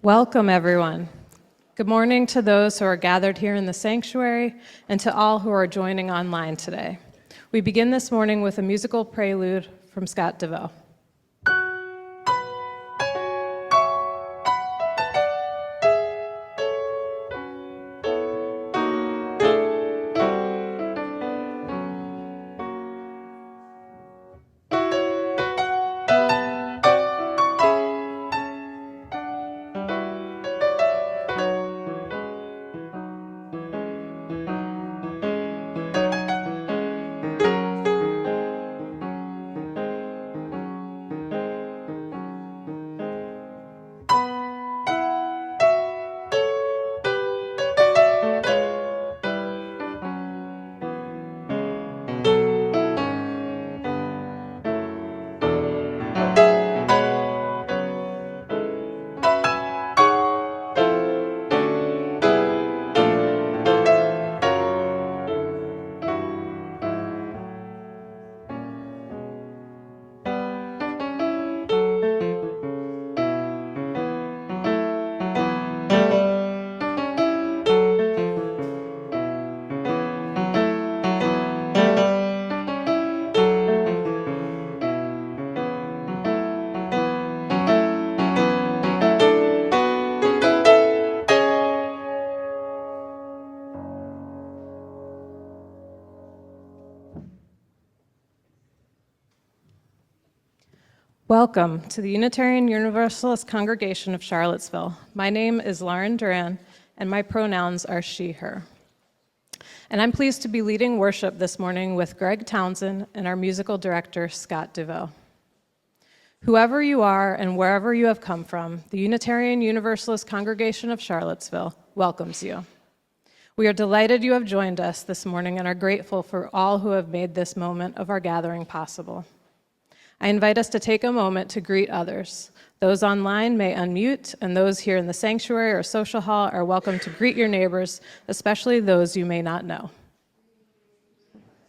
Welcome, everyone. Good morning to those who are gathered here in the sanctuary and to all who are joining online today. We begin this morning with a musical prelude from Scott DeVoe. Welcome to the Unitarian Universalist Congregation of Charlottesville. My name is Lauren Duran, and my pronouns are she, her. And I'm pleased to be leading worship this morning with Greg Townsend and our musical director, Scott DeVoe. Whoever you are and wherever you have come from, the Unitarian Universalist Congregation of Charlottesville welcomes you. We are delighted you have joined us this morning and are grateful for all who have made this moment of our gathering possible. I invite us to take a moment to greet others. Those online may unmute, and those here in the sanctuary or social hall are welcome to greet your neighbors, especially those you may not know.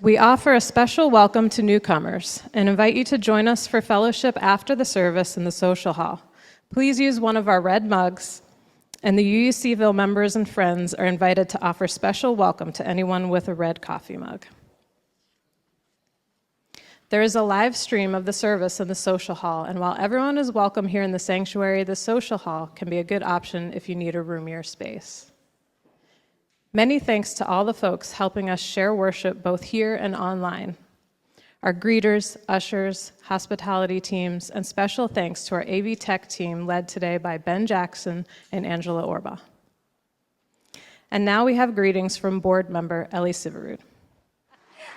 We offer a special welcome to newcomers and invite you to join us for fellowship after the service in the social hall. Please use one of our red mugs, and the UUCville members and friends are invited to offer special welcome to anyone with a red coffee mug. There is a live stream of the service in the social hall, and while everyone is welcome here in the sanctuary, the social hall can be a good option if you need a roomier space. Many thanks to all the folks helping us share worship both here and online. Our greeters, ushers, hospitality teams, and special thanks to our AV Tech team led today by Ben Jackson and Angela Orba. And now we have greetings from board member Ellie Siverud.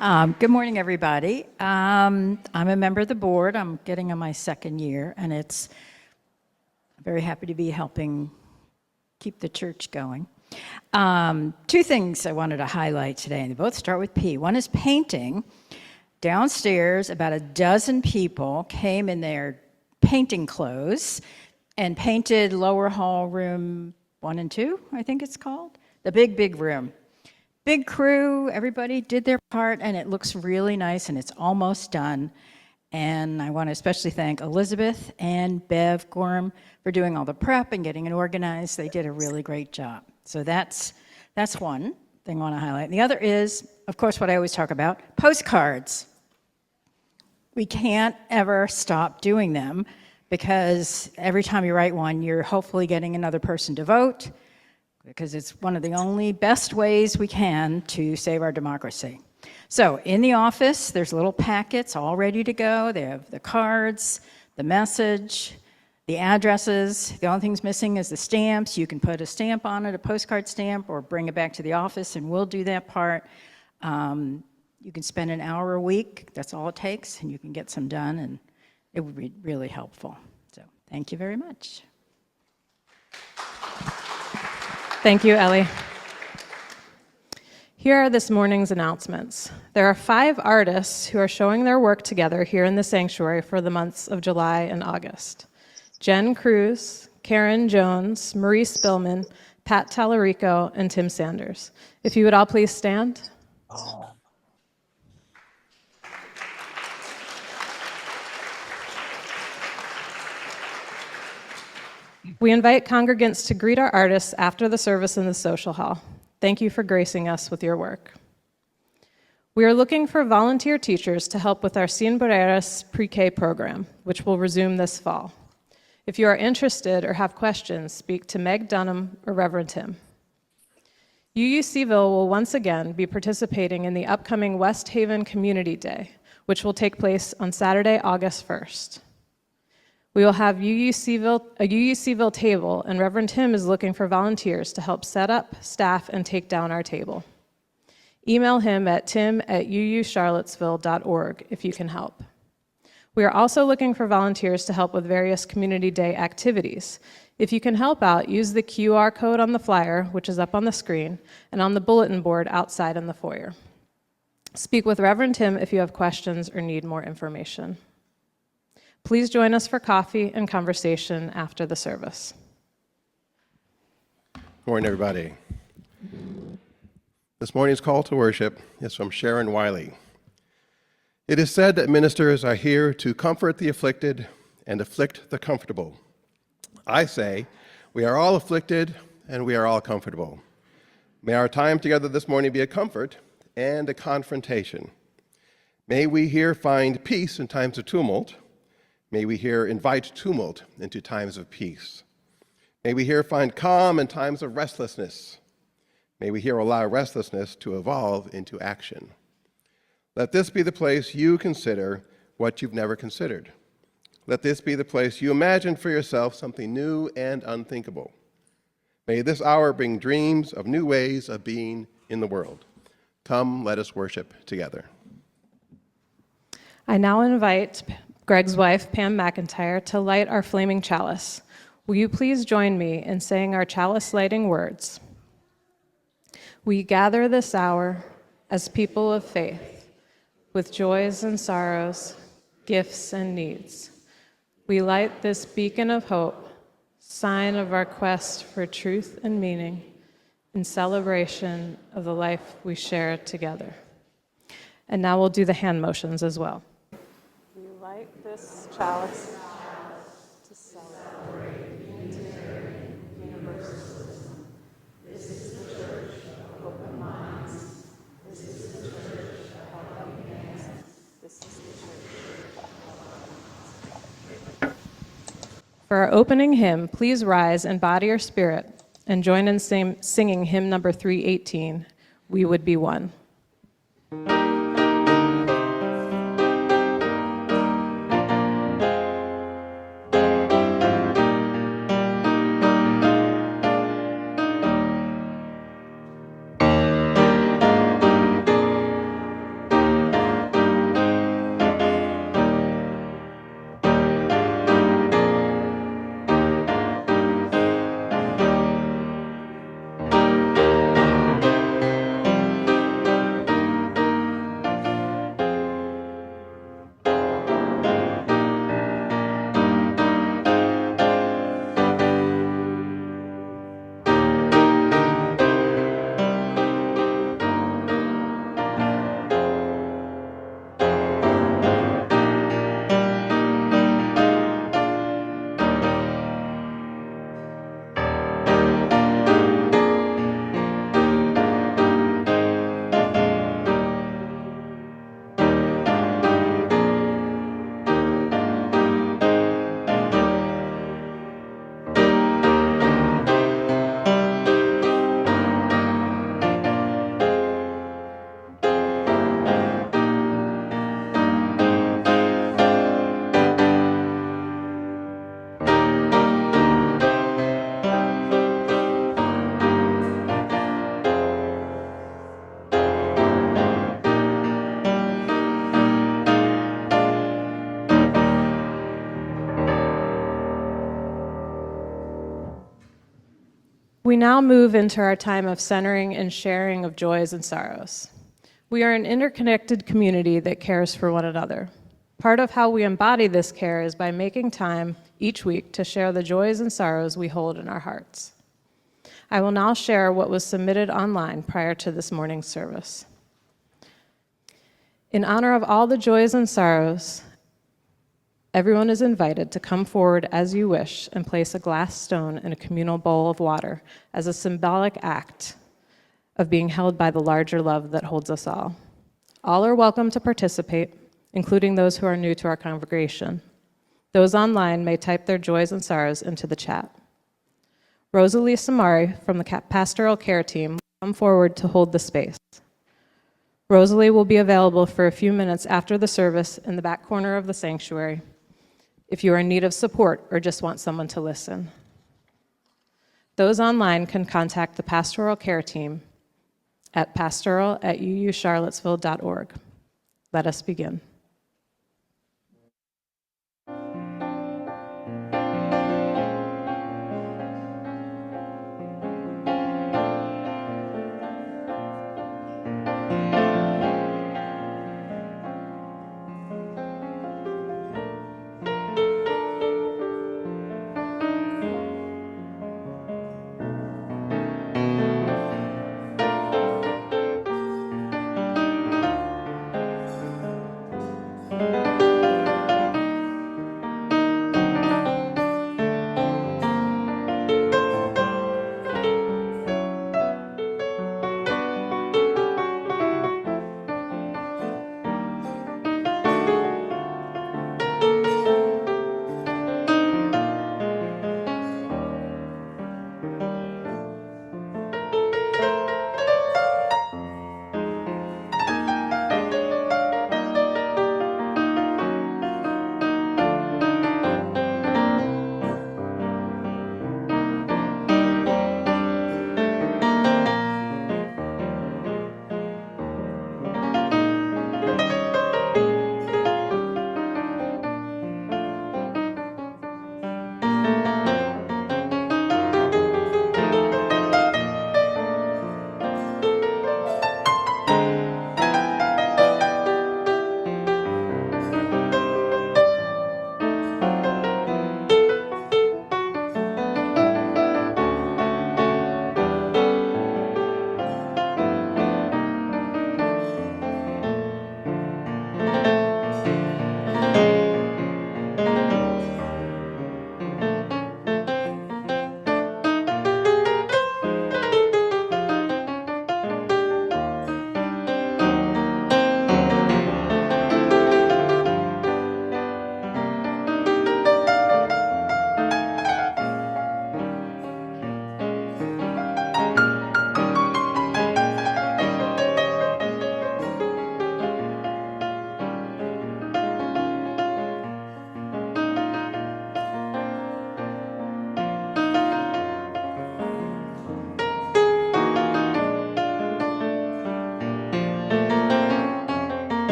Good morning, everybody. I'm a member of the board. I'm getting on my second year, and I'm very happy to be helping keep the church going. Two things I wanted to highlight today, and they both start with P. One is painting. Downstairs, about a dozen people came in their painting clothes and painted lower hall room 1 and 2, I think it's called, the big room. Big crew, everybody did their part, and it looks really nice, and it's almost done. And I want to especially thank Elizabeth and Bev Gorham for doing all the prep and getting it organized. They did a really great job. So that's one thing I want to highlight. And the other is, of course, what I always talk about, postcards. We can't ever stop doing them because every time you write one, you're hopefully getting another person to vote, because it's one of the only best ways we can to save our democracy. So in the office, there's little packets all ready to go. They have the cards, the message, the addresses. The only thing's missing is the stamps. You can put a stamp on it, a postcard stamp, or bring it back to the office, and we'll do that part. You can spend an hour a week. That's all it takes, and you can get some done, and it would be really helpful. So thank you very much. Thank you, Ellie. Here are this morning's announcements. There are 5 artists who are showing their work together here in the sanctuary for the months of July and August. Jen Cruz, Karen Jones, Marie Spillman, Pat Tallarico, and Tim Sanders. If you would all please stand. We invite congregants to greet our artists after the service in the social hall. Thank you for gracing us with your work. We are looking for volunteer teachers to help with our Sin Barreras pre-K program, which will resume this fall. If you are interested or have questions, speak to Meg Dunham or Reverend Tim. UUCville will once again be participating in the upcoming West Haven Community Day, which will take place on Saturday, August 1st. We will have a UUCville table, and Reverend Tim is looking for volunteers to help set up, staff, and take down our table. Email him at tim@uucharlottesville.org if you can help. We are also looking for volunteers to help with various Community Day activities. If you can help out, use the QR code on the flyer, which is up on the screen, and on the bulletin board outside in the foyer. Speak with Reverend Tim if you have questions or need more information. Please join us for coffee and conversation after the service. Good morning, everybody. This morning's call to worship is from Sharon Wiley. It is said that ministers are here to comfort the afflicted and afflict the comfortable. I say we are all afflicted and we are all comfortable. May our time together this morning be a comfort and a confrontation. May we here find peace in times of tumult. May we here invite tumult into times of peace. May we here find calm in times of restlessness. May we here allow restlessness to evolve into action. Let this be the place you consider what you've never considered. Let this be the place you imagine for yourself something new and unthinkable. May this hour bring dreams of new ways of being in the world. Come, let us worship together. I now invite Greg's wife, Pam McIntyre, to light our flaming chalice. Will you please join me in saying our chalice lighting words? We gather this hour as people of faith, with joys and sorrows, gifts and needs. We light this beacon of hope, sign of our quest for truth and meaning, in celebration of the life we share together. And now we'll do the hand motions as well. We light this chalice to celebrate Unitarian Universalism. This is the church of open minds. This is the church of helping hands. This is the church of helping. For our opening hymn, please rise and body your spirit and join in singing hymn number 318, We Would Be One. We now move into our time of centering and sharing of joys and sorrows. We are an interconnected community that cares for one another. Part of how we embody this care is by making time each week to share the joys and sorrows we hold in our hearts. I will now share what was submitted online prior to this morning's service. In honor of all the joys and sorrows Everyone is invited to come forward as you wish and place a glass stone in a communal bowl of water as a symbolic act of being held by the larger love that holds us all. All are welcome to participate, including those who are new to our congregation. Those online may type their joys and sorrows into the chat. Rosalie Samari from the Pastoral Care Team will come forward to hold the space. Rosalie will be available for a few minutes after the service in the back corner of the sanctuary if you are in need of support or just want someone to listen. Those online can contact the Pastoral Care Team at pastoral@uucharlottesville.org. Let us begin.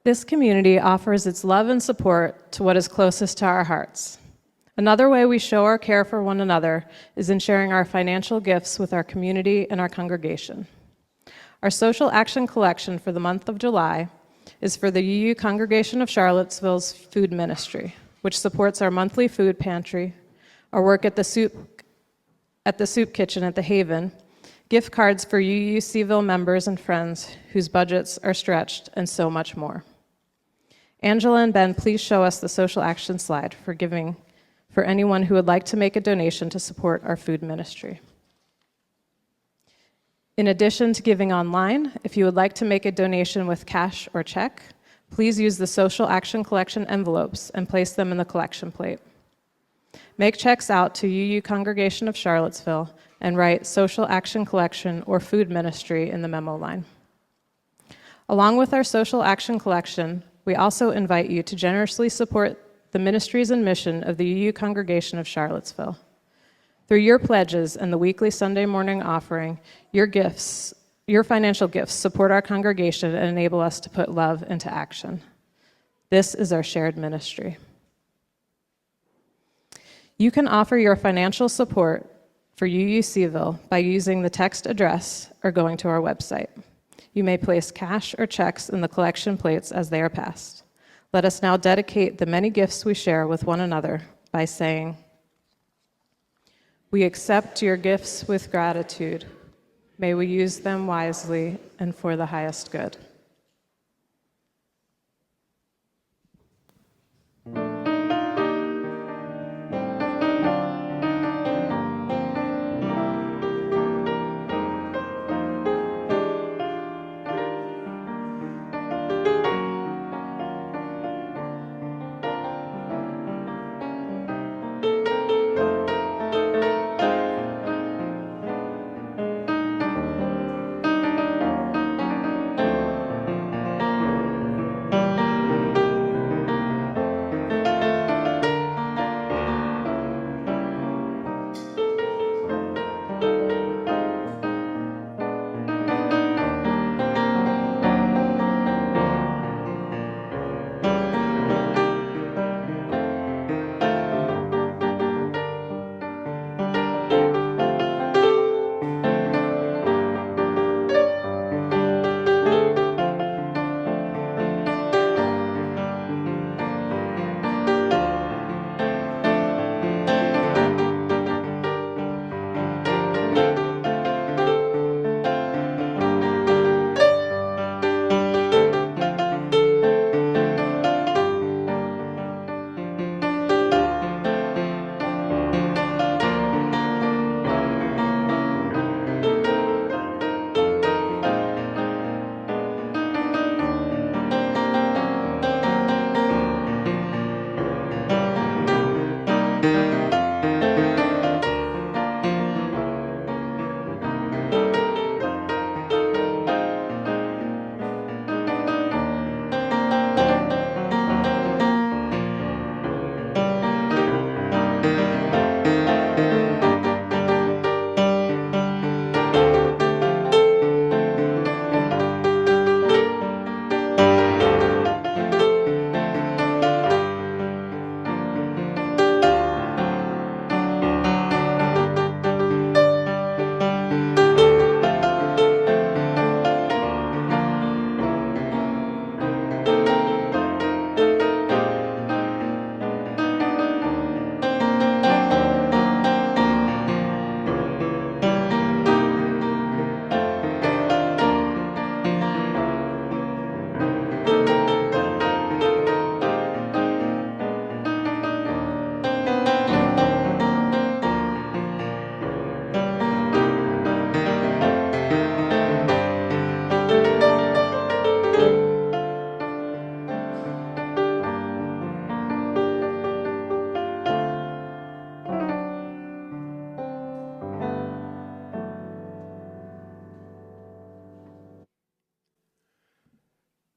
This community offers its love and support to what is closest to our hearts. Another way we show our care for one another is in sharing our financial gifts with our community and our congregation. Our social action collection for the month of July is for the UU Congregation of Charlottesville's food ministry, which supports our monthly food pantry, our work at the soup kitchen at the Haven, gift cards for UUCville members and friends whose budgets are stretched, and so much more. Angela and Ben, please show us the social action slide for giving for anyone who would like to make a donation to support our food ministry. In addition to giving online, if you would like to make a donation with cash or check, please use the social action collection envelopes and place them in the collection plate. Make checks out to UU Congregation of Charlottesville and write Social Action Collection or Food Ministry in the memo line. Along with our Social Action Collection, we also invite you to generously support the ministries and mission of the UU Congregation of Charlottesville. Through your pledges and the weekly Sunday morning offering, your financial gifts support our congregation and enable us to put love into action. This is our shared ministry. You can offer your financial support for UUCville by using the text address or going to our website. You may place cash or checks in the collection plates as they are passed. Let us now dedicate the many gifts we share with one another by saying, "We accept your gifts with gratitude. May we use them wisely and for the highest good."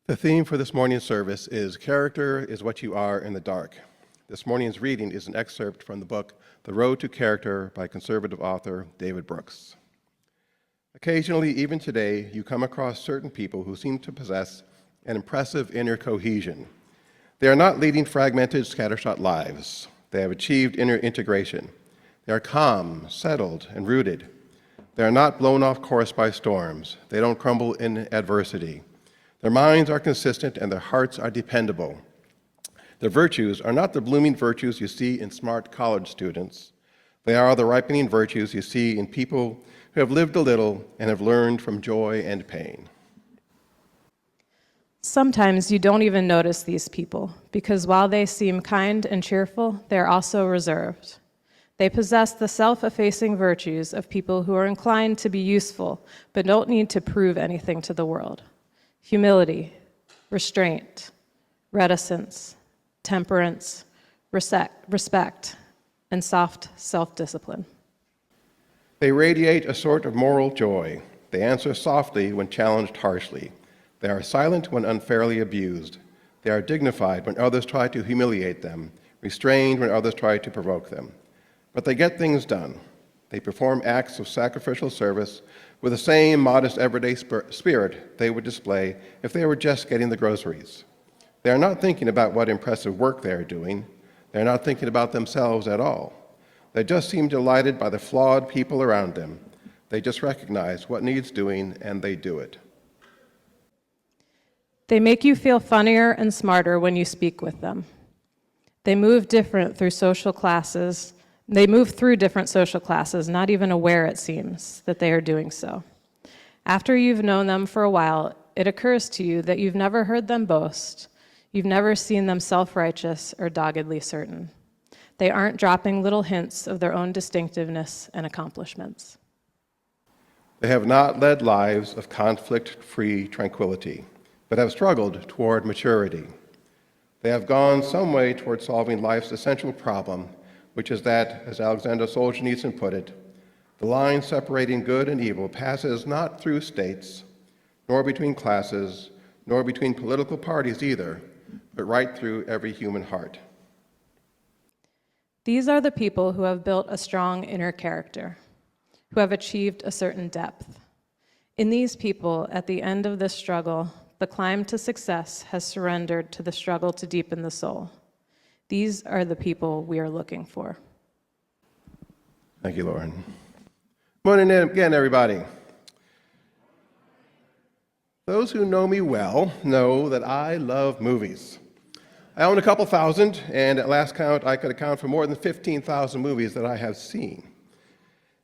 The theme for this morning's service is Character is What You Are in the Dark. This morning's reading is an excerpt from the book The Road to Character by conservative author David Brooks. Occasionally, even today, you come across certain people who seem to possess an impressive inner cohesion. They are not leading fragmented, scattershot lives. They have achieved inner integration. They are calm, settled, and rooted. They are not blown off course by storms. They don't crumble in adversity. Their minds are consistent and their hearts are dependable. Their virtues are not the blooming virtues you see in smart college students. They are the ripening virtues you see in people who have lived a little and have learned from joy and pain. Sometimes you don't even notice these people, because while they seem kind and cheerful, they are also reserved. They possess the self-effacing virtues of people who are inclined to be useful, but don't need to prove anything to the world. Humility, restraint, reticence, temperance, respect, and soft self-discipline. They radiate a sort of moral joy. They answer softly when challenged harshly. They are silent when unfairly abused. They are dignified when others try to humiliate them, restrained when others try to provoke them. But they get things done. They perform acts of sacrificial service with the same modest everyday spirit they would display if they were just getting the groceries. They are not thinking about what impressive work they are doing. They are not thinking about themselves at all. They just seem delighted by the flawed people around them. They just recognize what needs doing and they do it. They make you feel funnier and smarter when you speak with them. They move through social classes, not even aware, it seems, that they are doing so. After you've known them for a while, it occurs to you that you've never heard them boast. You've never seen them self-righteous or doggedly certain. They aren't dropping little hints of their own distinctiveness and accomplishments. They have not led lives of conflict-free tranquility, but have struggled toward maturity. They have gone some way toward solving life's essential problem, which is that, as Alexander Solzhenitsyn put it, the line separating good and evil passes not through states, nor between classes, nor between political parties either, but right through every human heart. These are the people who have built a strong inner character, who have achieved a certain depth. In these people, at the end of this struggle, the climb to success has surrendered to the struggle to deepen the soul. These are the people we are looking for. Thank you, Lauren. Morning again, everybody. Those who know me well know that I love movies. I own a couple thousand, and at last count, I could account for more than 15,000 movies that I have seen.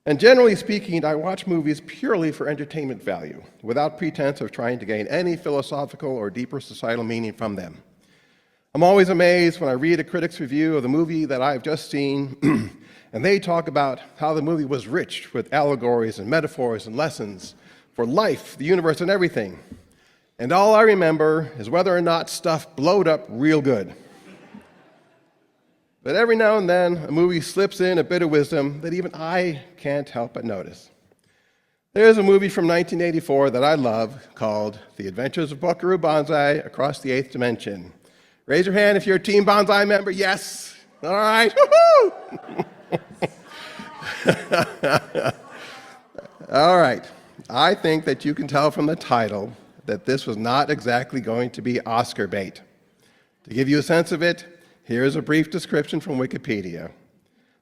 And generally speaking, I watch movies purely for entertainment value, without pretense of trying to gain any philosophical or deeper societal meaning from them. I'm always amazed when I read a critic's review of the movie that I've just seen, and they talk about how the movie was rich with allegories and metaphors and lessons for life, the universe, and everything. And all I remember is whether or not stuff blowed up real good. But every now and then, a movie slips in a bit of wisdom that even I can't help but notice. There's a movie from 1984 that I love called The Adventures of Buckaroo Banzai Across the Eighth Dimension. Raise your hand if you're a Team Banzai member. Yes. All right. Woo-hoo! All right. I think that you can tell from the title that this was not exactly going to be Oscar bait. To give you a sense of it, here's a brief description from Wikipedia.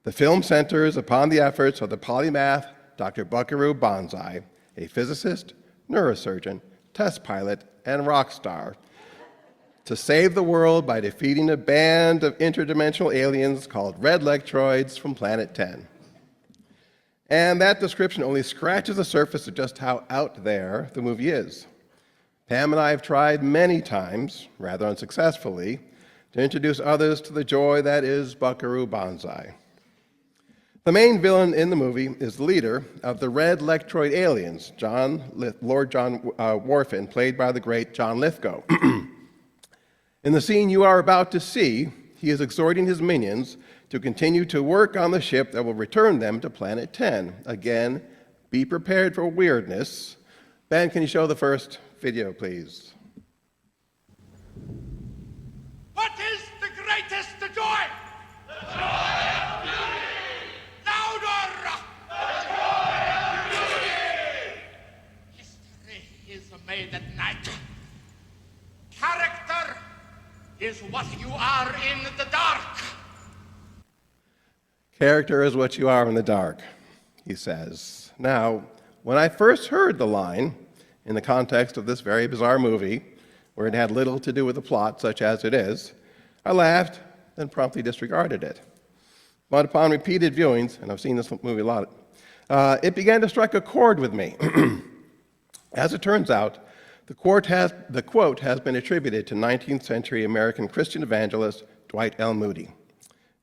The film centers upon the efforts of the polymath Dr. Buckaroo Banzai, a physicist, neurosurgeon, test pilot, and rock star, to save the world by defeating a band of interdimensional aliens called Red Lectroids from Planet 10. And that description only scratches the surface of just how out there the movie is. Pam and I have tried many times, rather unsuccessfully, to introduce others to the joy that is Buckaroo Banzai. The main villain in the movie is the leader of the Red Lectroid aliens, Lord John Worfen, played by the great John Lithgow. In the scene you are about to see, he is exhorting his minions to continue to work on the ship that will return them to Planet 10. Again, be prepared for weirdness. Ben, can you show the first video, please? What is the greatest joy? The joy of beauty! Louder! The joy of beauty! History is made at night. Character is what you are in the dark. Character is what you are in the dark, he says. Now, when I first heard the line, in the context of this very bizarre movie, where it had little to do with the plot, such as it is, I laughed and promptly disregarded it. But upon repeated viewings, and I've seen this movie a lot, it began to strike a chord with me. As it turns out, the quote has been attributed to 19th century American Christian evangelist Dwight L. Moody.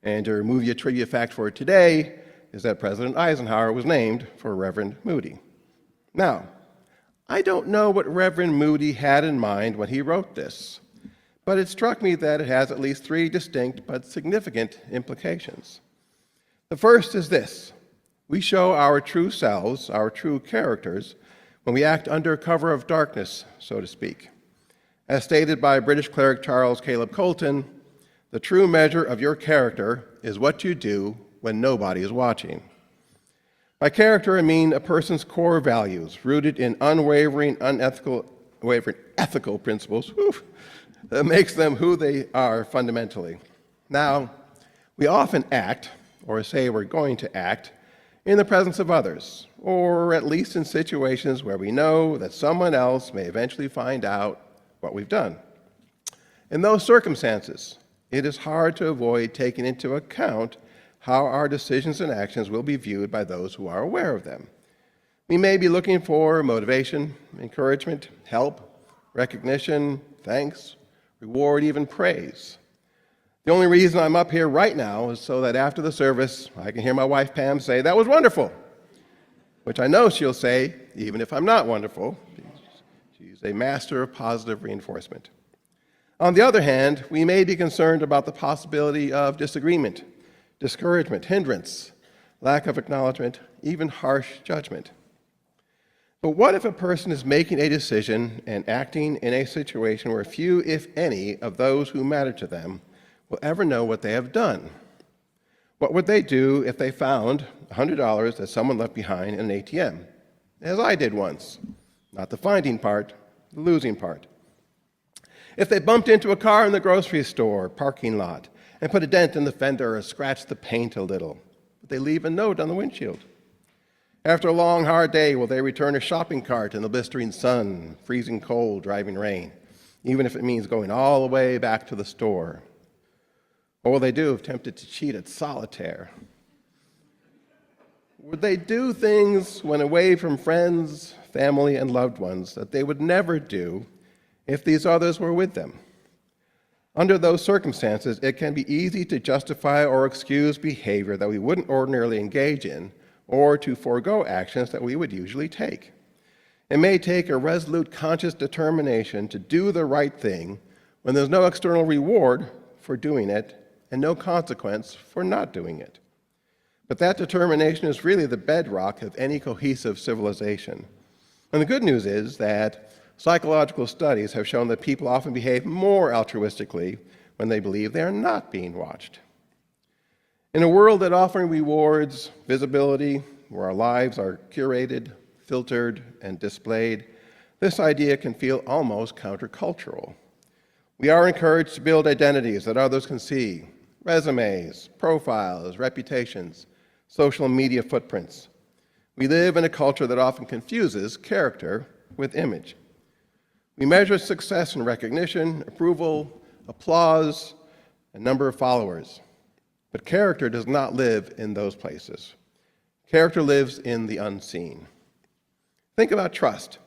And to remove your trivia fact for today is that President Eisenhower was named for Reverend Moody. Now, I don't know what Reverend Moody had in mind when he wrote this, but it struck me that it has at least three distinct but significant implications. The first is this: we show our true selves, our true characters, when we act under cover of darkness, so to speak. As stated by British cleric Charles Caleb Colton, the true measure of your character is what you do when nobody is watching. By character, I mean a person's core values, rooted in unwavering, ethical principles that makes them who they are fundamentally. Now, we often act, or say we're going to act, in the presence of others, or at least in situations where we know that someone else may eventually find out what we've done. In those circumstances, it is hard to avoid taking into account how our decisions and actions will be viewed by those who are aware of them. We may be looking for motivation, encouragement, help, recognition, thanks, reward, even praise. The only reason I'm up here right now is so that after the service, I can hear my wife Pam say, "That was wonderful," which I know she'll say, even if I'm not wonderful. She's a master of positive reinforcement. On the other hand, we may be concerned about the possibility of disagreement, discouragement, hindrance, lack of acknowledgement, even harsh judgment. But what if a person is making a decision and acting in a situation where few, if any, of those who matter to them will ever know what they have done? What would they do if they found $100 that someone left behind in an ATM, as I did once? Not the finding part, the losing part. If they bumped into a car in the grocery store parking lot and put a dent in the fender or scratched the paint a little, but they leave a note on the windshield. After a long, hard day, will they return a shopping cart in the blistering sun, freezing cold, driving rain, even if it means going all the way back to the store? What will they do if tempted to cheat at solitaire? Would they do things when away from friends, family, and loved ones that they would never do if these others were with them? Under those circumstances, it can be easy to justify or excuse behavior that we wouldn't ordinarily engage in, or to forego actions that we would usually take. It may take a resolute, conscious determination to do the right thing when there's no external reward for doing it and no consequence for not doing it. But that determination is really the bedrock of any cohesive civilization. And the good news is that psychological studies have shown that people often behave more altruistically when they believe they are not being watched. In a world that often rewards visibility, where our lives are curated, filtered, and displayed, this idea can feel almost countercultural. We are encouraged to build identities that others can see: resumes, profiles, reputations, social media footprints. We live in a culture that often confuses character with image. We measure success in recognition, approval, applause, and number of followers. But character does not live in those places. Character lives in the unseen. Think about trust.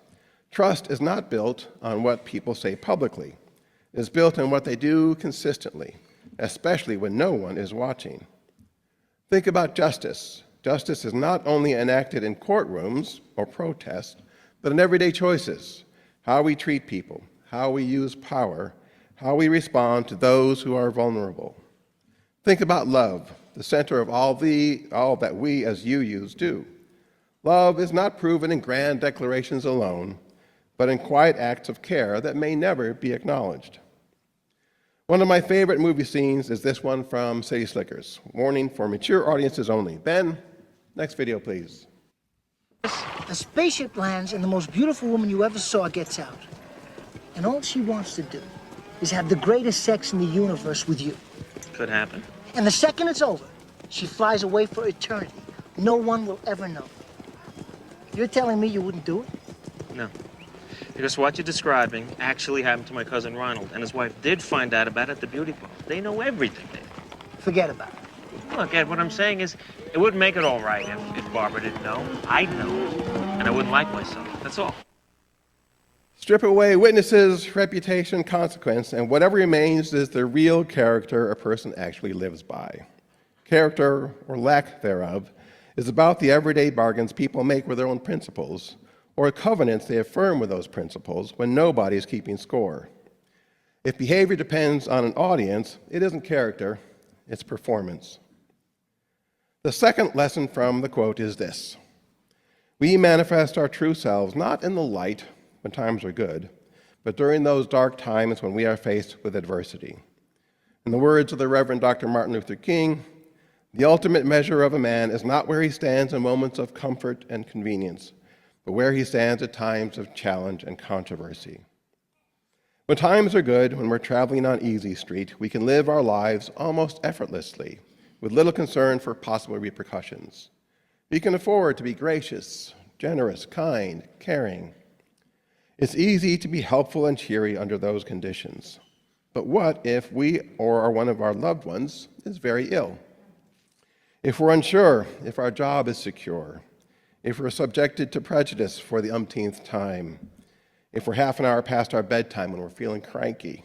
Trust is not built on what people say publicly. It is built on what they do consistently, especially when no one is watching. Think about justice. Justice is not only enacted in courtrooms or protests, but in everyday choices: how we treat people, how we use power, how we respond to those who are vulnerable. Think about love, the center of all that we as UUs do. Love is not proven in grand declarations alone, but in quiet acts of care that may never be acknowledged. One of my favorite movie scenes is this one from City Slickers. Warning for mature audiences only. Ben, next video, please. A spaceship lands and the most beautiful woman you ever saw gets out. And all she wants to do is have the greatest sex in the universe with you. Could happen. And the second it's over, she flies away for eternity. No one will ever know. You're telling me you wouldn't do it? No. Because what you're describing actually happened to my cousin Ronald, and his wife did find out about it at the beauty parlor. They know everything there. Forget about it. Look, Ed, what I'm saying is, it wouldn't make it all right if Barbara didn't know. I'd know, and I wouldn't like myself. That's all. Strip away witnesses, reputation, consequence, and whatever remains is the real character a person actually lives by. Character, or lack thereof, is about the everyday bargains people make with their own principles, or covenants they affirm with those principles when nobody is keeping score. If behavior depends on an audience, it isn't character, it's performance. The second lesson from the quote is this: we manifest our true selves not in the light when times are good, but during those dark times when we are faced with adversity. In the words of the Reverend Dr. Martin Luther King, the ultimate measure of a man is not where he stands in moments of comfort and convenience, but where he stands at times of challenge and controversy. When times are good, when we're traveling on Easy Street, we can live our lives almost effortlessly, with little concern for possible repercussions. We can afford to be gracious, generous, kind, caring. It's easy to be helpful and cheery under those conditions. But what if we or one of our loved ones is very ill? If we're unsure if our job is secure, if we're subjected to prejudice for the umpteenth time, if we're half an hour past our bedtime when we're feeling cranky.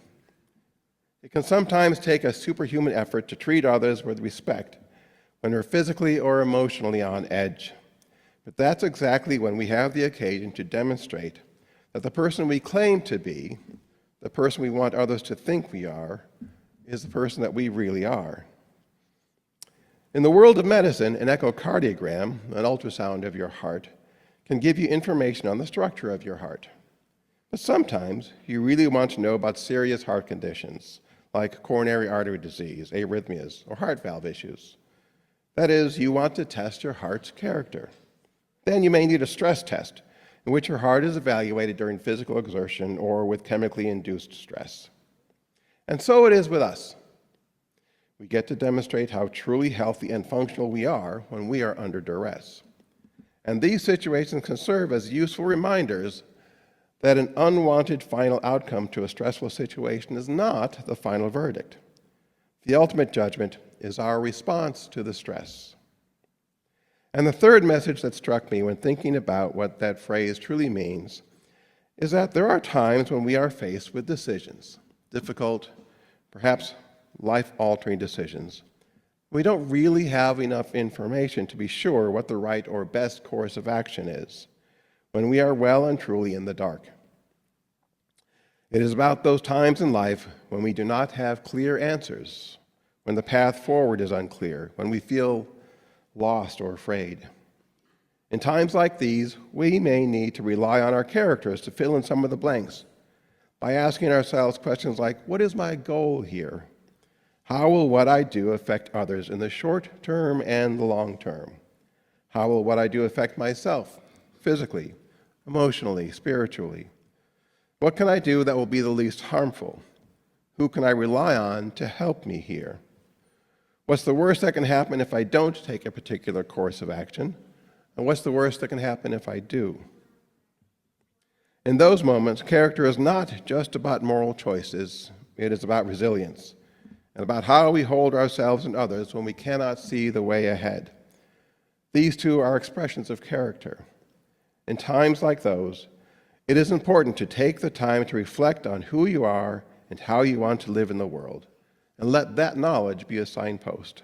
It can sometimes take a superhuman effort to treat others with respect when we're physically or emotionally on edge. But that's exactly when we have the occasion to demonstrate that the person we claim to be, the person we want others to think we are, is the person that we really are. In the world of medicine, an echocardiogram, an ultrasound of your heart, can give you information on the structure of your heart. But sometimes you really want to know about serious heart conditions, like coronary artery disease, arrhythmias, or heart valve issues. That is, you want to test your heart's character. Then you may need a stress test, in which your heart is evaluated during physical exertion or with chemically induced stress. And so it is with us. We get to demonstrate how truly healthy and functional we are when we are under duress. And these situations can serve as useful reminders that an unwanted final outcome to a stressful situation is not the final verdict. The ultimate judgment is our response to the stress. And the third message that struck me when thinking about what that phrase truly means is that there are times when we are faced with decisions, difficult, perhaps life-altering decisions. We don't really have enough information to be sure what the right or best course of action is when we are well and truly in the dark. It is about those times in life when we do not have clear answers, when the path forward is unclear, when we feel lost or afraid. In times like these, we may need to rely on our characters to fill in some of the blanks by asking ourselves questions like, what is my goal here? How will what I do affect others in the short term and the long term? How will what I do affect myself, physically, emotionally, spiritually? What can I do that will be the least harmful? Who can I rely on to help me here? What's the worst that can happen if I don't take a particular course of action? And what's the worst that can happen if I do? In those moments, character is not just about moral choices. It is about resilience and about how we hold ourselves and others when we cannot see the way ahead. These two are expressions of character. In times like those, it is important to take the time to reflect on who you are and how you want to live in the world, and let that knowledge be a signpost.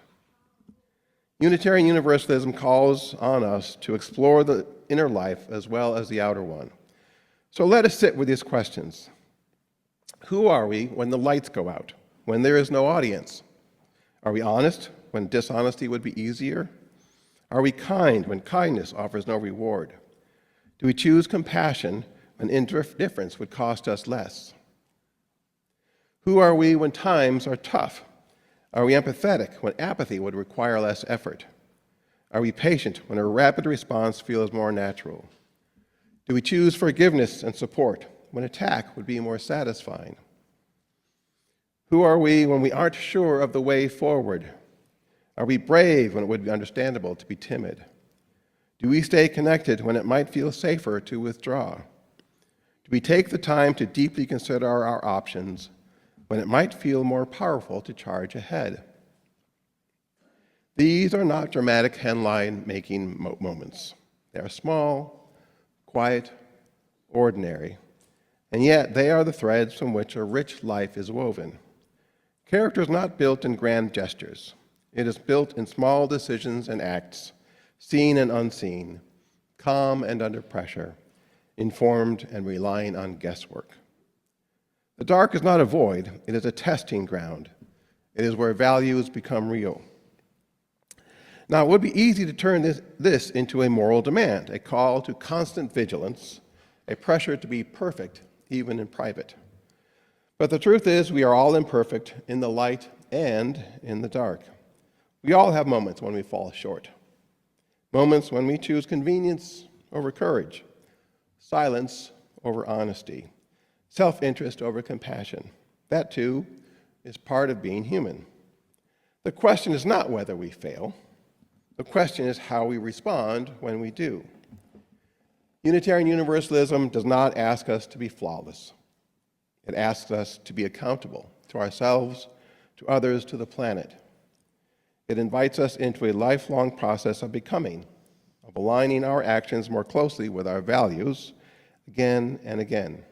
Unitarian Universalism calls on us to explore the inner life as well as the outer one. So let us sit with these questions. Who are we when the lights go out, when there is no audience? Are we honest when dishonesty would be easier? Are we kind when kindness offers no reward? Do we choose compassion when indifference would cost us less? Who are we when times are tough? Are we empathetic when apathy would require less effort? Are we patient when a rapid response feels more natural? Do we choose forgiveness and support when attack would be more satisfying? Who are we when we aren't sure of the way forward? Are we brave when it would be understandable to be timid? Do we stay connected when it might feel safer to withdraw? Do we take the time to deeply consider our options when it might feel more powerful to charge ahead? These are not dramatic headline-making moments. They are small, quiet, ordinary, and yet they are the threads from which a rich life is woven. Character is not built in grand gestures. It is built in small decisions and acts, seen and unseen, calm and under pressure, informed and relying on guesswork. The dark is not a void, it is a testing ground. It is where values become real. Now, it would be easy to turn this into a moral demand, a call to constant vigilance, a pressure to be perfect, even in private. But the truth is, we are all imperfect in the light and in the dark. We all have moments when we fall short, moments when we choose convenience over courage, silence over honesty, self-interest over compassion. That, too, is part of being human. The question is not whether we fail. The question is how we respond when we do. Unitarian Universalism does not ask us to be flawless. It asks us to be accountable to ourselves, to others, to the planet. It invites us into a lifelong process of becoming, of aligning our actions more closely with our values again and again.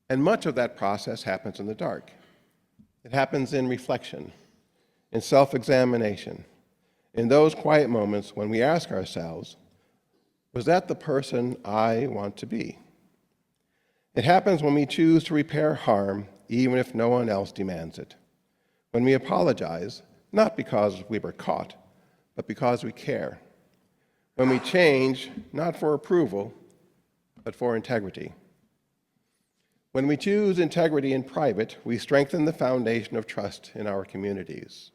And much of that process happens in the dark. It happens in reflection, in self-examination, in those quiet moments when we ask ourselves, was that the person I want to be? It happens when we choose to repair harm even if no one else demands it. When we apologize, not because we were caught, but because we care. When we change, not for approval, but for integrity. When we choose integrity in private, we strengthen the foundation of trust in our communities.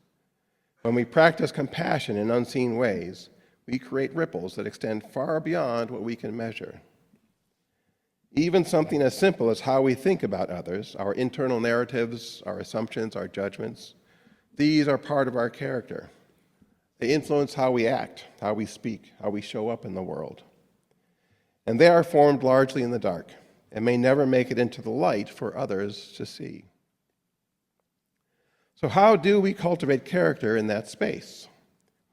When we practice compassion in unseen ways, we create ripples that extend far beyond what we can measure. Even something as simple as how we think about others, our internal narratives, our assumptions, our judgments, these are part of our character. They influence how we act, how we speak, how we show up in the world. And they are formed largely in the dark and may never make it into the light for others to see. So how do we cultivate character in that space?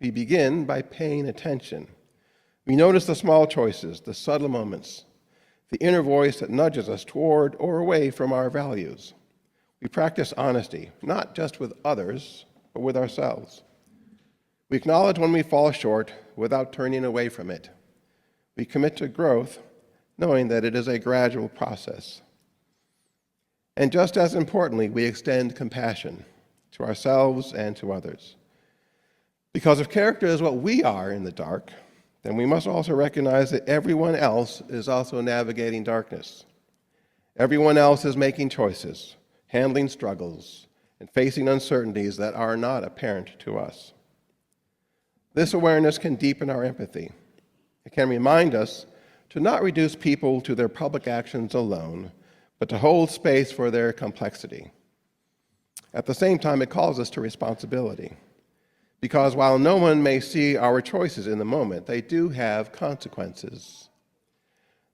We begin by paying attention. We notice the small choices, the subtle moments, the inner voice that nudges us toward or away from our values. We practice honesty, not just with others, but with ourselves. We acknowledge when we fall short without turning away from it. We commit to growth, knowing that it is a gradual process. And just as importantly, we extend compassion to ourselves and to others. Because if character is what we are in the dark, then we must also recognize that everyone else is also navigating darkness. Everyone else is making choices, handling struggles, and facing uncertainties that are not apparent to us. This awareness can deepen our empathy. It can remind us to not reduce people to their public actions alone, but to hold space for their complexity. At the same time, it calls us to responsibility. Because while no one may see our choices in the moment, they do have consequences.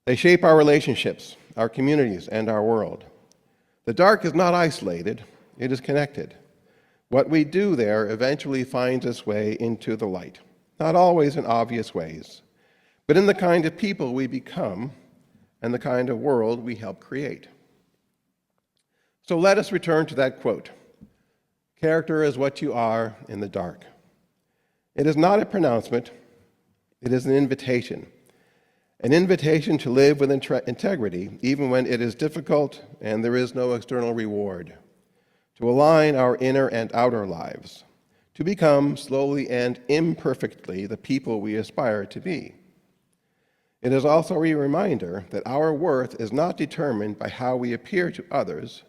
They shape our relationships, our communities, and our world. The dark is not isolated, it is connected. What we do there eventually finds its way into the light, not always in obvious ways, but in the kind of people we become and the kind of world we help create. So let us return to that quote. Character is what you are in the dark. It is not a pronouncement, it is an invitation to live with integrity, even when it is difficult and there is no external reward, to align our inner and outer lives, to become slowly and imperfectly the people we aspire to be. It is also a reminder that our worth is not determined by how we appear to others,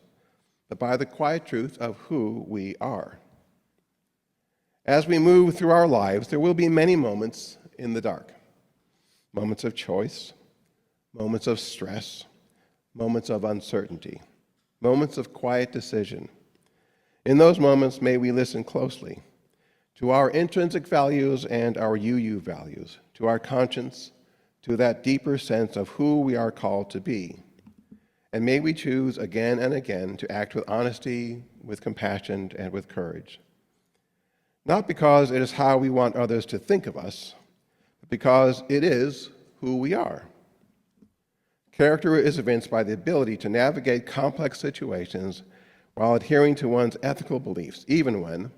but by the quiet truth of who we are. As we move through our lives, there will be many moments in the dark. Moments of choice, moments of stress, moments of uncertainty, moments of quiet decision. In those moments, may we listen closely to our intrinsic values and our UU values, to our conscience, to that deeper sense of who we are called to be. And may we choose again and again to act with honesty, with compassion, and with courage. Not because it is how we want others to think of us, but because it is who we are. Character is evinced by the ability to navigate complex situations while adhering to one's ethical beliefs, even when,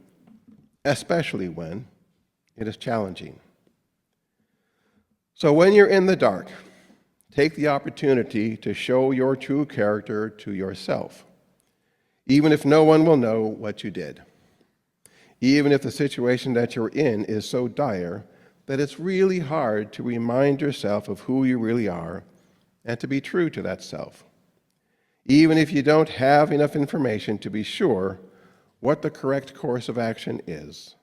especially when, it is challenging. So when you're in the dark, take the opportunity to show your true character to yourself, even if no one will know what you did. even if the situation that you're in is so dire that it's really hard to remind yourself of who you really are and to be true to that self, even if you don't have enough information to be sure what the correct course of action is,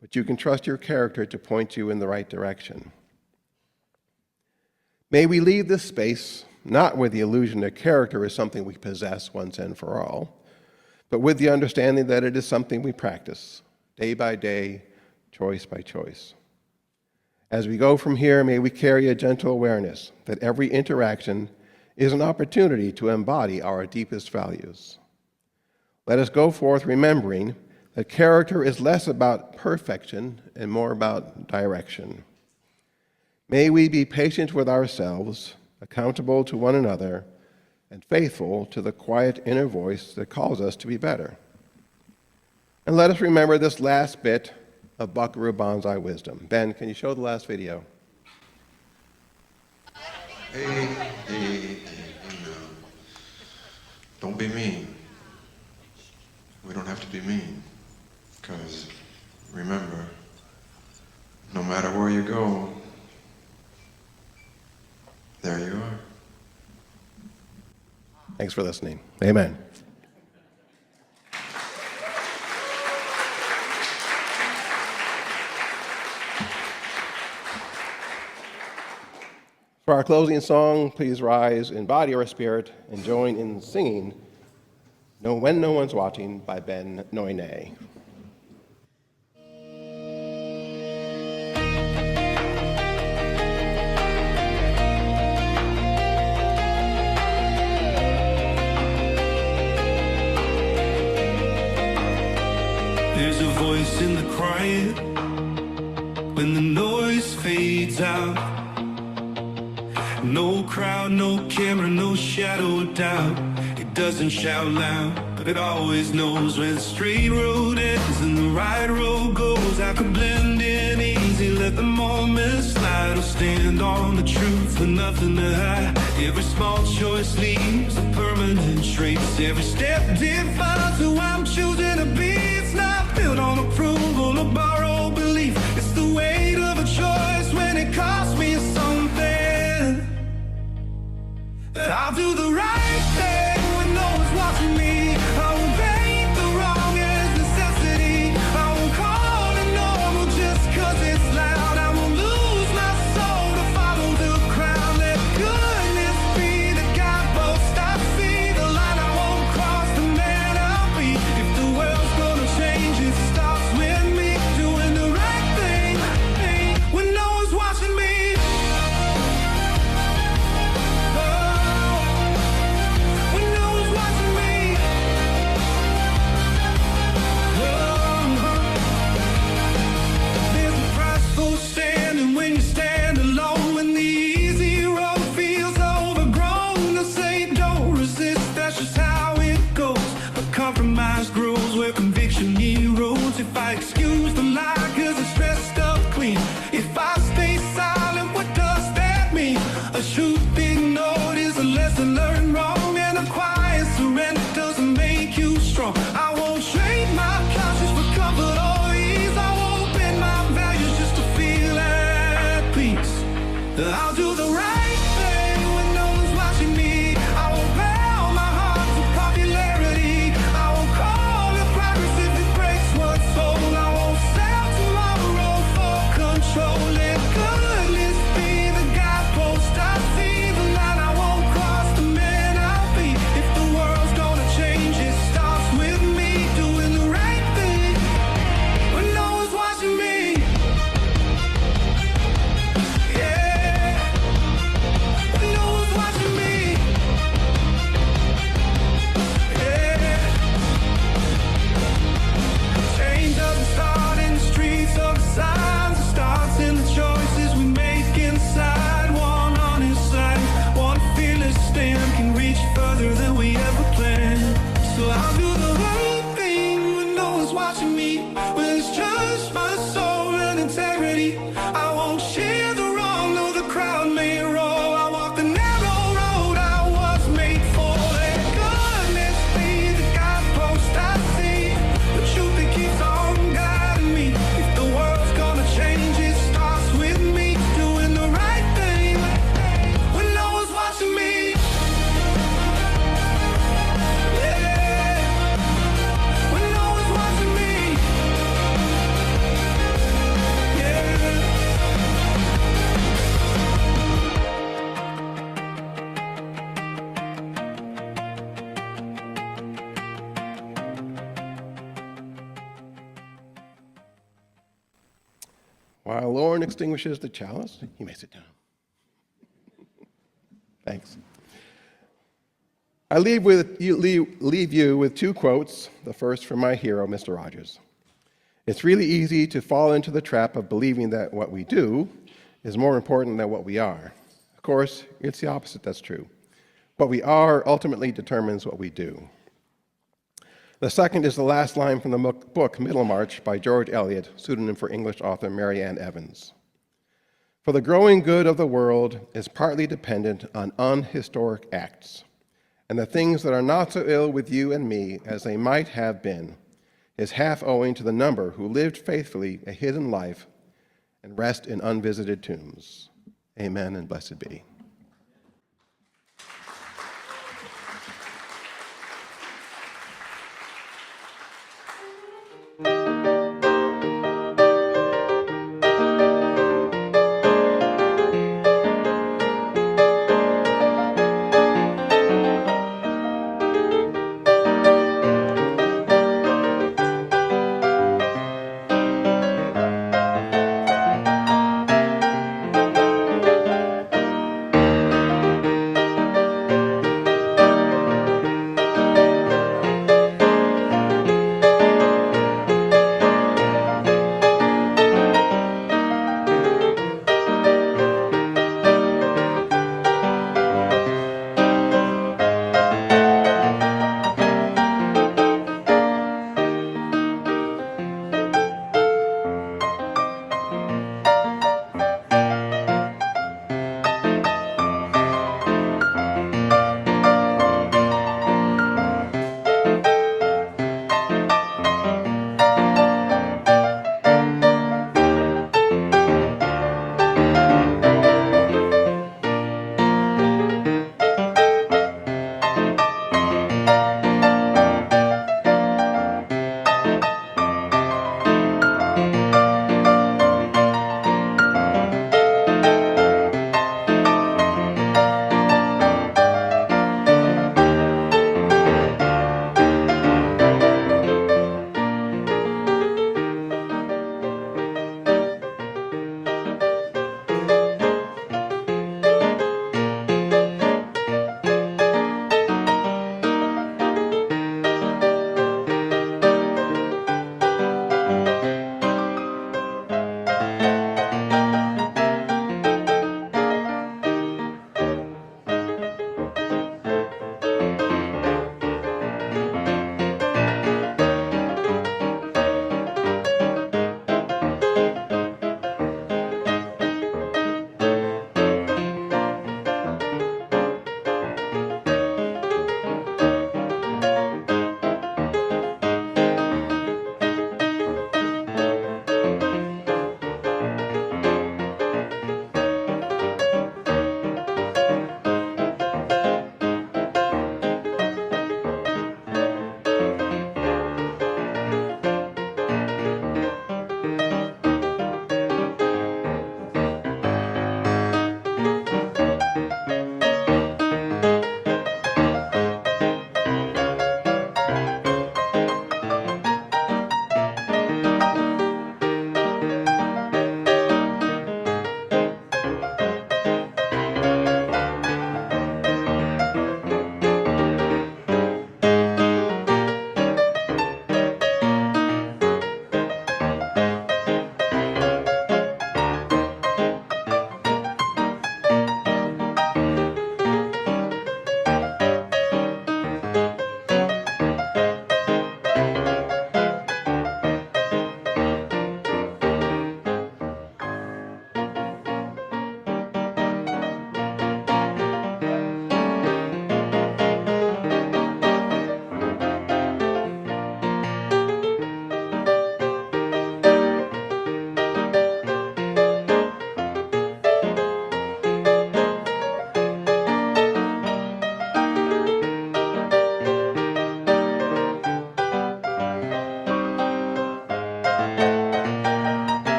but you can trust your character to point you in the right direction. May we leave this space not with the illusion that character is something we possess once and for all, but with the understanding that it is something we practice day by day, choice by choice. As we go from here, may we carry a gentle awareness that every interaction is an opportunity to embody our deepest values. Let us go forth remembering that character is less about perfection and more about direction. May we be patient with ourselves, accountable to one another, and faithful to the quiet inner voice that calls us to be better. And let us remember this last bit of Buckaroo Banzai wisdom. Ben, can you show the last video? Hey, don't be mean. We don't have to be mean. Because remember, no matter where you go, there you are. Thanks for listening. Amen. For our closing song, please rise in body or spirit and join in singing When No One's Watching by Ben Noyne. There's a voice in the quiet when the noise fades out. No crowd, no camera, no shadow of doubt. It doesn't shout loud, but it always knows when the straight road ends and the right road goes. I could blend in easy, let the moment slide, or stand on the truth with nothing to hide. Every small choice leaves a permanent trace. Every step defines who I'm choosing to be. It's not built on approval or borrowed belief. It's the weight of a choice when it costs me something. I'll do the right thing when no one's watching me. I won't paint the wrong as necessity. I won't call it normal just 'cause it's loud. I won't lose my soul to follow the crowd. Let goodness be the guidepost I see. The line I won't cross, the man I'll be. If the world's gonna change, it starts with me doing the right thing when no one's watching me. If I excuse the lie 'cause it's dressed up clean, if I stay silent, what does that mean? A truth ignored is a lesson learned wrong, and a quiet surrender doesn't make you strong. I won't trade my conscience for comfort or ease. I won't bend my values just to feel at peace. I'll do the right thing when no one's watching me. I won't bow my heart to popularity. I won't call it progress if it breaks what's whole. I won't sell tomorrow for control. Let goodness be the guidepost I see. The line I won't cross, the man I'll be. If the world's gonna change, it starts with me doing the right thing when no one's watching me. Yeah, when no one's watching me. Yeah. Change doesn't start in the streets or the signs. It starts in the choices we make inside. One honest life, one fearless stand can reach further than we ever planned. So I'll do the right thing when no one's watching me. When it's just my soul and integrity. I won't share the wrong, though the crowd may roll. I walk the narrow road I was made for. Let goodness be the guidepost I see. The truth that keeps on guiding. While Lauren extinguishes the chalice, you may sit down. Thanks. I leave you with two quotes, the first from my hero, Mr. Rogers. It's really easy to fall into the trap of believing that what we do is more important than what we are. Of course, it's the opposite that's true. What we are ultimately determines what we do. The second is the last line from the book Middlemarch by George Eliot, pseudonym for English author Mary Ann Evans. For the growing good of the world is partly dependent on unhistoric acts, and the things that are not so ill with you and me as they might have been is half owing to the number who lived faithfully a hidden life and rest in unvisited tombs. Amen and blessed be.